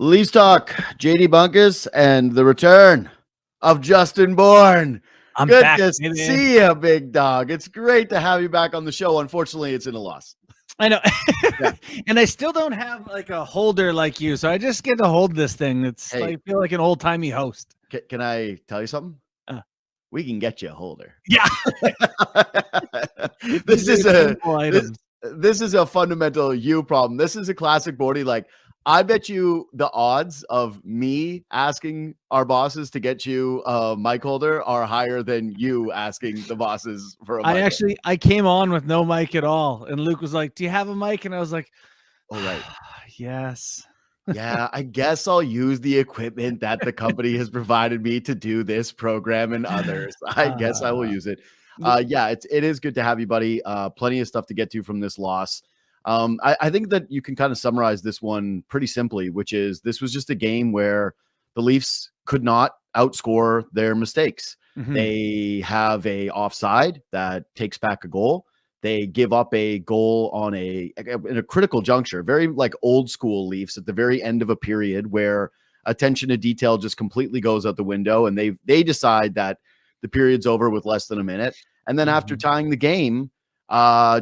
Leafs Talk, JD Bunkus, and the return of Justin Bourne. I'm Good back, to baby. see you, big dog. It's great to have you back on the show. Unfortunately, it's in a loss. I know. Yeah. And I still don't have like a holder like you, so I just get to hold this thing. It's Hey. like I feel like an old-timey host. Can I tell you something? We can get you a holder. Yeah. This is simple items. this is a fundamental you problem. This is a classic Bordy. Like, I bet you the odds of me asking our bosses to get you a mic holder are higher than you asking the bosses for a mic. I came on with no mic at all, and Luke was like, "Do you have a mic?" And I was like, "Oh, right, yes." Yeah, I guess I'll use the equipment that the company has provided me to do this program and others. I guess I will use it. Yeah, it is good to have you, buddy. Plenty of stuff to get to from this loss. I think that you can kind of summarize this one pretty simply, which is this was just a game where the Leafs could not outscore their mistakes. Mhm. They have a offside that takes back a goal. They give up a goal in a critical juncture, very like old school Leafs at the very end of a period where attention to detail just completely goes out the window, and they decide that the period's over with less than a minute. And then after tying the game,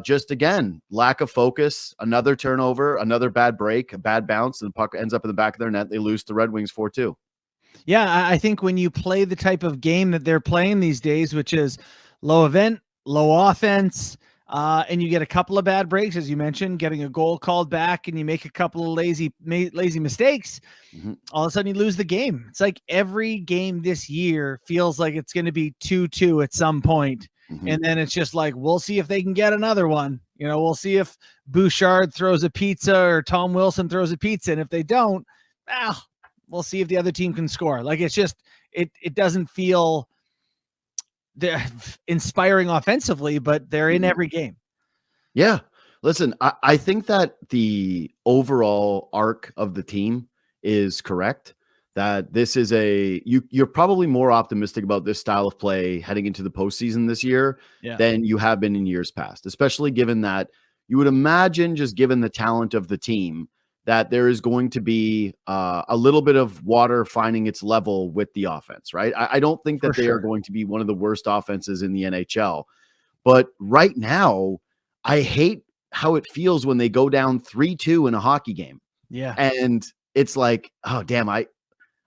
just again, lack of focus, another turnover, another bad break, a bad bounce, and the puck ends up in the back of their net. They lose to Red Wings 4-2. Yeah, I think when you play the type of game that they're playing these days, which is low event, low offense, and you get a couple of bad breaks, as you mentioned, getting a goal called back, and you make a couple of lazy mistakes, all of a sudden you lose the game. It's like every game this year feels like it's going to be 2-2 at some point. And then it's just like, we'll see if they can get another one. You know, we'll see if Bouchard throws a pizza or Tom Wilson throws a pizza. And if they don't, we'll see if the other team can score. Like, it's just, it doesn't feel they're inspiring offensively, but they're in every game. Yeah. Listen, I think that the overall arc of the team is correct. That this is you're probably more optimistic about this style of play heading into the postseason this year than you have been in years past, especially given that you would imagine, just given the talent of the team, that there is going to be a little bit of water finding its level with the offense, right? I don't think that they are going to be one of the worst offenses in the NHL. But right now, I hate how it feels when they go down 3-2 in a hockey game. Yeah. And it's like, oh, damn,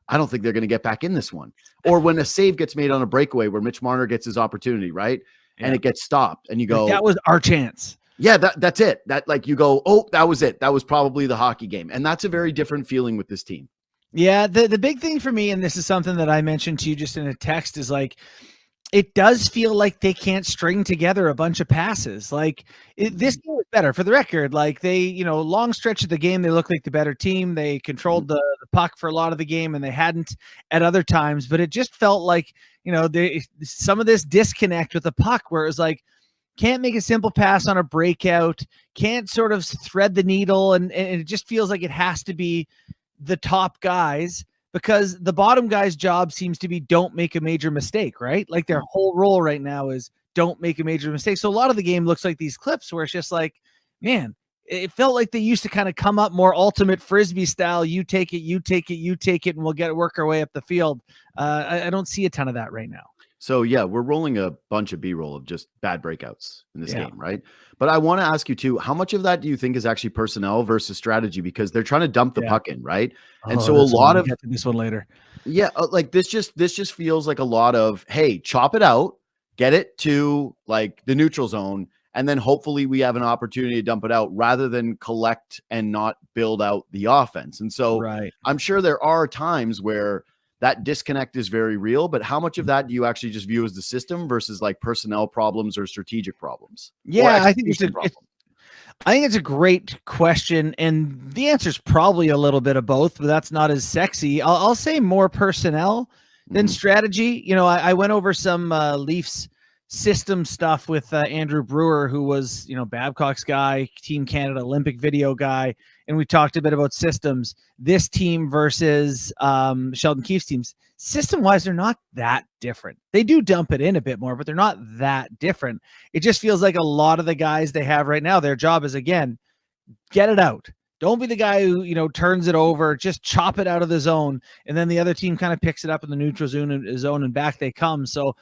I don't think they're going to get back in this one. Or when a save gets made on a breakaway where Mitch Marner gets his opportunity, right? Yeah. And it gets stopped. And you go, that was our chance. Yeah, that's it. That, like, you go, oh, that was it. That was probably the hockey game. And that's a very different feeling with this team. Yeah, the big thing for me, and this is something that I mentioned to you just in a text, is like, it does feel like they can't string together a bunch of passes. Like, this game was better, for the record. Like, they, long stretch of the game, they looked like the better team. They controlled the puck for a lot of the game, and they hadn't at other times. But it just felt like, some of this disconnect with the puck, where it was like, can't make a simple pass on a breakout, can't sort of thread the needle, and it just feels like it has to be the top guys, because the bottom guy's job seems to be don't make a major mistake, right? Like, their whole role right now is don't make a major mistake. So a lot of the game looks like these clips where it's just like, man, it felt like they used to kind of come up more ultimate Frisbee style. You take it, and we'll work our way up the field. I don't see a ton of that right now. So, yeah, we're rolling a bunch of B-roll of just bad breakouts in this game, right? But I want to ask you, too, how much of that do you think is actually personnel versus strategy? Because they're trying to dump the puck in, right? And so a lot of – get to this one later. Yeah, like this just feels like a lot of, hey, chop it out, get it to, like, the neutral zone, and then hopefully we have an opportunity to dump it out rather than collect and not build out the offense. And so I'm sure there are times where – that disconnect is very real, but how much of that do you actually just view as the system versus like personnel problems or strategic problems? Yeah, I think it's a great question, and the answer is probably a little bit of both, but that's not as sexy. I'll say more personnel than strategy. I went over some Leafs system stuff with Andrew Brewer, who was, Babcock's guy, Team Canada Olympic video guy. And we talked a bit about systems, this team versus Sheldon Keefe's teams. System-wise, they're not that different. They do dump it in a bit more, but they're not that different. It just feels like a lot of the guys they have right now, their job is, again, get it out. Don't be the guy who, turns it over, just chop it out of the zone. And then the other team kind of picks it up in the neutral zone and back they come. So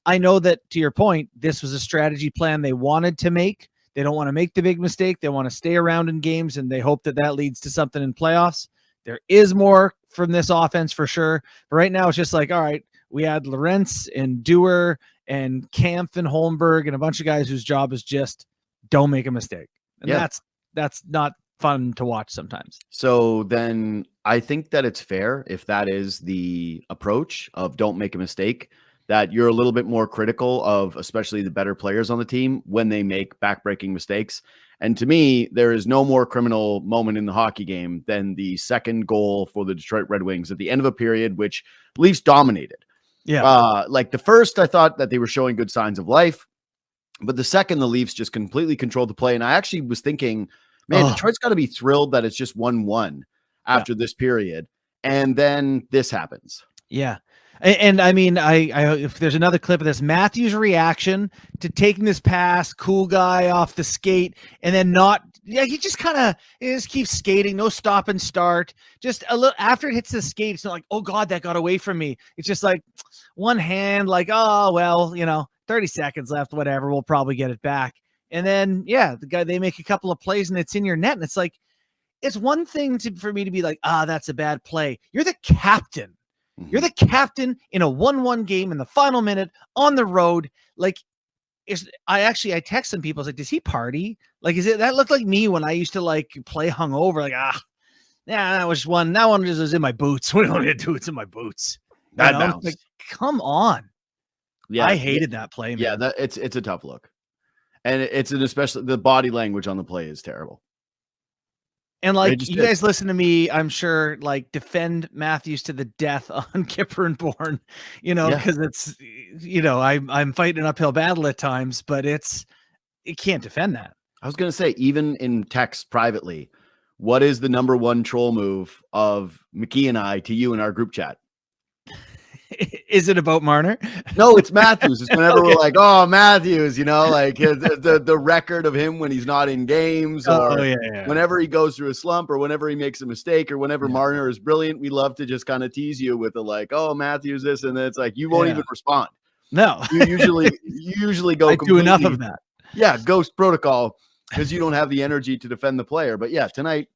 I know that, to your point, this was a strategy plan they wanted to make. They don't want to make the big mistake. They want to stay around in games, and they hope that leads to something in playoffs. There is more from this offense for sure. But right now it's just like, all right, we had Lorentz and Dewar and Kampf and Holmberg and a bunch of guys whose job is just don't make a mistake. And that's not fun to watch sometimes. So then I think that it's fair, if that is the approach of don't make a mistake, that you're a little bit more critical of especially the better players on the team when they make backbreaking mistakes. And to me, there is no more criminal moment in the hockey game than the second goal for the Detroit Red Wings at the end of a period, which Leafs dominated. Yeah. Like the first, I thought that they were showing good signs of life, but the second, the Leafs just completely controlled the play. And I actually was thinking, man, Detroit's got to be thrilled that it's just 1-1 after this period. And then this happens. Yeah. And I mean, I if there's another clip of this, Matthews' reaction to taking this pass, cool guy off the skate, and then he just keeps skating, no stop and start. Just a little after it hits the skate, it's not like, oh God, that got away from me. It's just like one hand, like, oh well, 30 seconds left, whatever, we'll probably get it back. And then they make a couple of plays and it's in your net, and it's like, it's one thing for me to be like, that's a bad play. You're the captain. You're the captain in a 1-1 game in the final minute on the road. Like, I text some people. I was like, does he party? Like, that looked like me when I used to like play hungover? Like, that was one. That one just was in my boots. What do I do? It's in my boots. Like, come on. Yeah, I hated that play, man. Yeah, it's a tough look, and especially the body language on the play is terrible. And like, you guys listen to me, I'm sure, like, defend Matthews to the death on Kipper and Bourne, because it's, I'm fighting an uphill battle at times, but it can't defend that. I was going to say, even in text privately, what is the number one troll move of McKee and I to you in our group chat? Is it about Marner? No, it's Matthews. It's whenever we're like, oh, Matthews, like the record of him when he's not in games, or whenever he goes through a slump, or whenever he makes a mistake, or whenever Marner is brilliant. We love to just kind of tease you with oh, Matthews this, and then it's like you won't even respond. No, you usually go. I do enough of that. Yeah, ghost protocol, because you don't have the energy to defend the player. But yeah, tonight,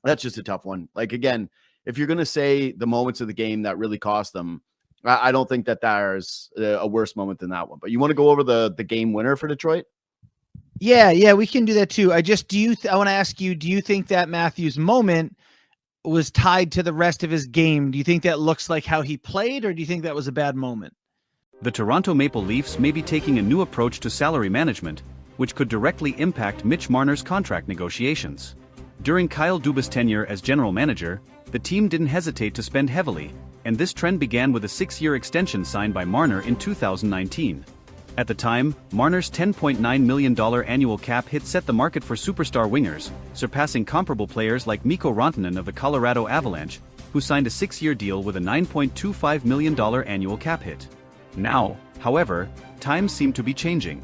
that's just a tough one. Like, again, if you're going to say the moments of the game that really cost them, I don't think that there's a worse moment than that one. But you want to go over the game winner for Detroit? Yeah, we can do that too. I want to ask you, do you think that Matthews moment was tied to the rest of his game? Do you think that looks like how he played, or do you think that was a bad moment? The Toronto Maple Leafs may be taking a new approach to salary management, which could directly impact Mitch Marner's contract negotiations. During Kyle Dubas' tenure as general manager, the team didn't hesitate to spend heavily, and this trend began with a 6-year extension signed by Marner in 2019. At the time, Marner's $10.9 million annual cap hit set the market for superstar wingers, surpassing comparable players like Mikko Rantanen of the Colorado Avalanche, who signed a 6-year deal with a $9.25 million annual cap hit. Now, however, times seem to be changing.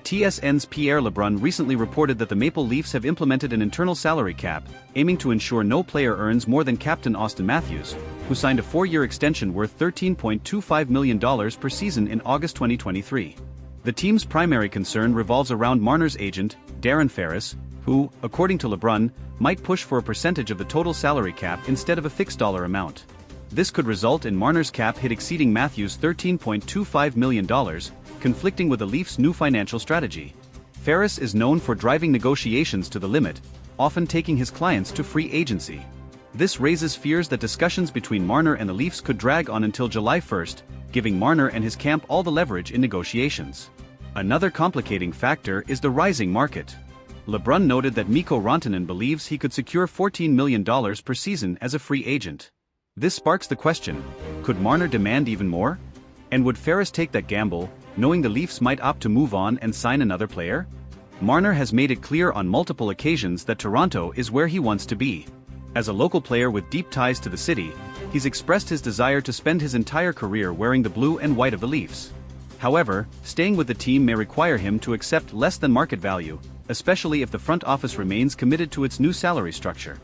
TSN's Pierre LeBrun recently reported that the Maple Leafs have implemented an internal salary cap, aiming to ensure no player earns more than captain Auston Matthews, who signed a 4-year extension worth $13.25 million per season in August 2023. The team's primary concern revolves around Marner's agent, Darren Ferris, who, according to LeBrun, might push for a percentage of the total salary cap instead of a fixed dollar amount. This could result in Marner's cap hit exceeding Matthews' $13.25 million, conflicting with the Leafs' new financial strategy. Ferris is known for driving negotiations to the limit, often taking his clients to free agency. This raises fears that discussions between Marner and the Leafs could drag on until July 1st, giving Marner and his camp all the leverage in negotiations. Another complicating factor is the rising market. LeBrun noted that Mikko Rantanen believes he could secure $14 million per season as a free agent. This sparks the question, could Marner demand even more? And would Ferris take that gamble, knowing the Leafs might opt to move on and sign another player? Marner has made it clear on multiple occasions that Toronto is where he wants to be. As a local player with deep ties to the city, he's expressed his desire to spend his entire career wearing the blue and white of the Leafs. However, staying with the team may require him to accept less than market value, especially if the front office remains committed to its new salary structure.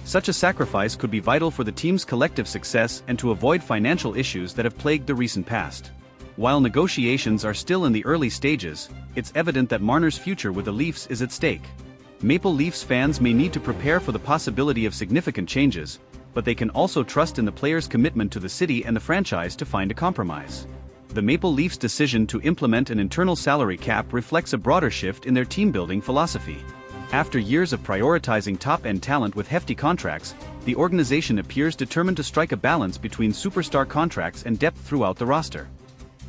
Such a sacrifice could be vital for the team's collective success and to avoid financial issues that have plagued the recent past. While negotiations are still in the early stages, it's evident that Marner's future with the Leafs is at stake. Maple Leafs fans may need to prepare for the possibility of significant changes, but they can also trust in the player's commitment to the city and the franchise to find a compromise. The Maple Leafs' decision to implement an internal salary cap reflects a broader shift in their team-building philosophy. After years of prioritizing top-end talent with hefty contracts, the organization appears determined to strike a balance between superstar contracts and depth throughout the roster.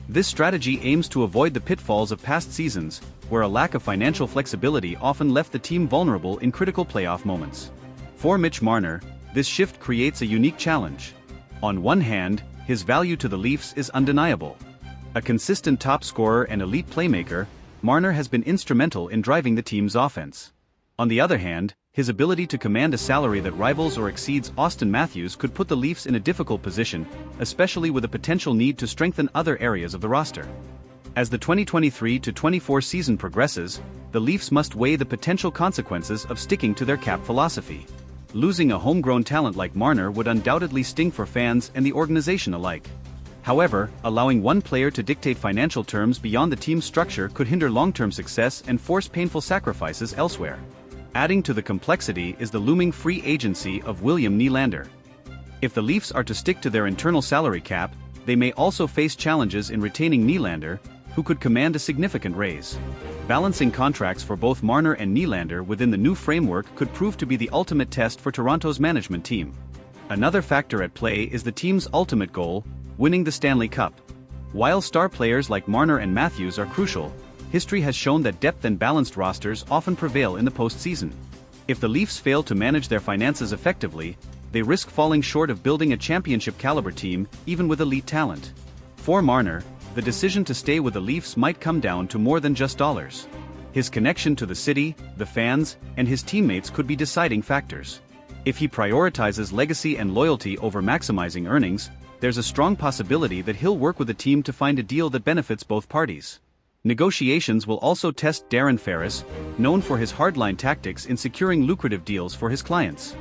This strategy aims to avoid the pitfalls of past seasons, where a lack of financial flexibility often left the team vulnerable in critical playoff moments. For Mitch Marner, this shift creates a unique challenge. On one hand, his value to the Leafs is undeniable. A consistent top scorer and elite playmaker, Marner has been instrumental in driving the team's offense. On the other hand, his ability to command a salary that rivals or exceeds Auston Matthews could put the Leafs in a difficult position, especially with a potential need to strengthen other areas of the roster. As the 2023-24 season progresses, the Leafs must weigh the potential consequences of sticking to their cap philosophy. Losing a homegrown talent like Marner would undoubtedly sting for fans and the organization alike. However, allowing one player to dictate financial terms beyond the team's structure could hinder long-term success and force painful sacrifices elsewhere. Adding to the complexity is the looming free agency of William Nylander. If the Leafs are to stick to their internal salary cap, they may also face challenges in retaining Nylander, who could command a significant raise. Balancing contracts for both Marner and Nylander within the new framework could prove to be the ultimate test for Toronto's management team. Another factor at play is the team's ultimate goal, winning the Stanley Cup. While star players like Marner and Matthews are crucial, history has shown that depth and balanced rosters often prevail in the postseason. If the Leafs fail to manage their finances effectively, they risk falling short of building a championship-caliber team, even with elite talent. For Marner, the decision to stay with the Leafs might come down to more than just dollars. His connection to the city, the fans, and his teammates could be deciding factors. If he prioritizes legacy and loyalty over maximizing earnings, there's a strong possibility that he'll work with the team to find a deal that benefits both parties. Negotiations will also test Darren Ferris, known for his hardline tactics in securing lucrative deals for his clients.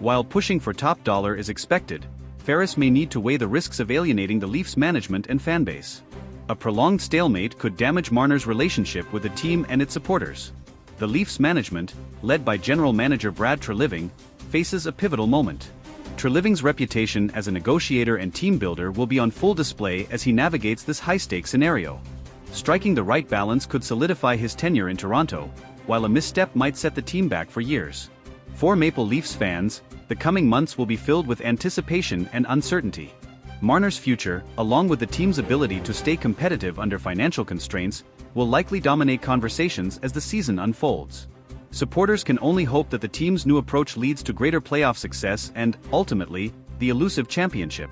While pushing for top dollar is expected, Ferris may need to weigh the risks of alienating the Leafs management and fanbase. A prolonged stalemate could damage Marner's relationship with the team and its supporters. The Leafs management, led by general manager Brad Treliving, faces a pivotal moment. Treliving's reputation as a negotiator and team builder will be on full display as he navigates this high-stakes scenario. Striking the right balance could solidify his tenure in Toronto, while a misstep might set the team back for years. For Maple Leafs fans, the coming months will be filled with anticipation and uncertainty. Marner's future, along with the team's ability to stay competitive under financial constraints, will likely dominate conversations as the season unfolds. Supporters can only hope that the team's new approach leads to greater playoff success and, ultimately, the elusive championship.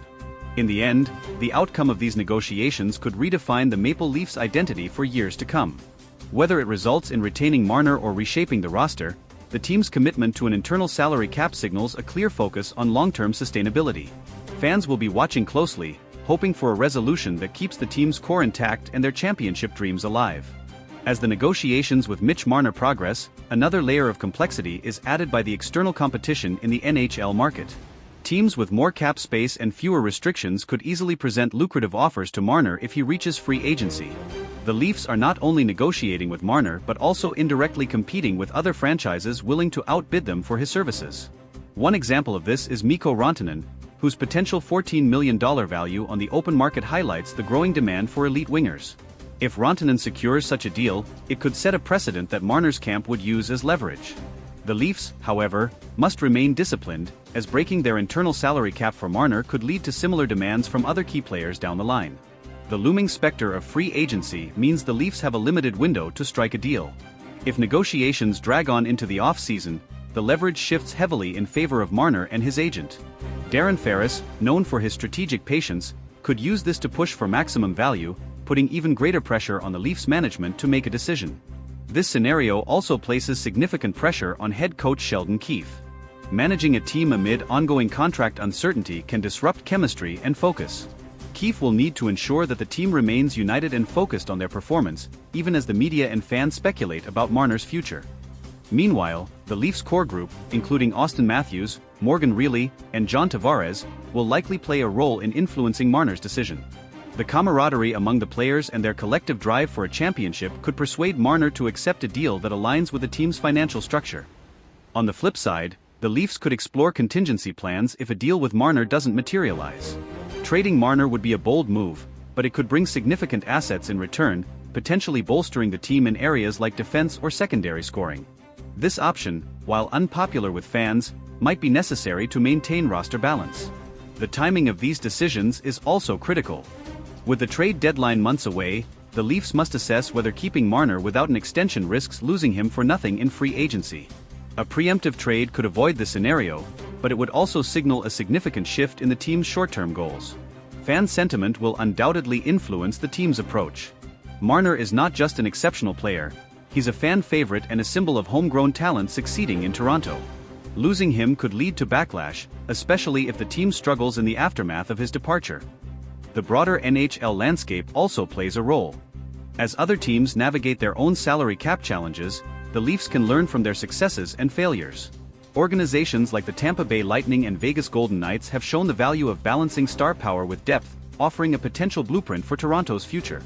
In the end, the outcome of these negotiations could redefine the Maple Leafs' identity for years to come. Whether it results in retaining Marner or reshaping the roster, the team's commitment to an internal salary cap signals a clear focus on long-term sustainability. Fans will be watching closely, hoping for a resolution that keeps the team's core intact and their championship dreams alive. As the negotiations with Mitch Marner progress, another layer of complexity is added by the external competition in the NHL market. Teams with more cap space and fewer restrictions could easily present lucrative offers to Marner if he reaches free agency. The Leafs are not only negotiating with Marner but also indirectly competing with other franchises willing to outbid them for his services. One example of this is Mikko Rantanen, whose potential $14 million value on the open market highlights the growing demand for elite wingers. If Rantanen secures such a deal, it could set a precedent that Marner's camp would use as leverage. The Leafs, however, must remain disciplined, as breaking their internal salary cap for Marner could lead to similar demands from other key players down the line. The looming specter of free agency means the Leafs have a limited window to strike a deal. If negotiations drag on into the off-season, the leverage shifts heavily in favor of Marner and his agent. Darren Ferris, known for his strategic patience, could use this to push for maximum value, putting even greater pressure on the Leafs management to make a decision. This scenario also places significant pressure on head coach Sheldon Keefe. Managing a team amid ongoing contract uncertainty can disrupt chemistry and focus. O'Keefe will need to ensure that the team remains united and focused on their performance, even as the media and fans speculate about Marner's future. Meanwhile, the Leafs core group, including Auston Matthews, Morgan Rielly, and John Tavares, will likely play a role in influencing Marner's decision. The camaraderie among the players and their collective drive for a championship could persuade Marner to accept a deal that aligns with the team's financial structure. On the flip side, the Leafs could explore contingency plans if a deal with Marner doesn't materialize. Trading Marner would be a bold move, but it could bring significant assets in return, potentially bolstering the team in areas like defense or secondary scoring. This option, while unpopular with fans, might be necessary to maintain roster balance. The timing of these decisions is also critical. With the trade deadline months away, the Leafs must assess whether keeping Marner without an extension risks losing him for nothing in free agency. A preemptive trade could avoid this scenario, but it would also signal a significant shift in the team's short-term goals. Fan sentiment will undoubtedly influence the team's approach. Marner is not just an exceptional player, he's a fan favorite and a symbol of homegrown talent succeeding in Toronto. Losing him could lead to backlash, especially if the team struggles in the aftermath of his departure. The broader NHL landscape also plays a role. As other teams navigate their own salary cap challenges, the Leafs can learn from their successes and failures. Organizations like the Tampa Bay Lightning and Vegas Golden Knights have shown the value of balancing star power with depth, offering a potential blueprint for Toronto's future.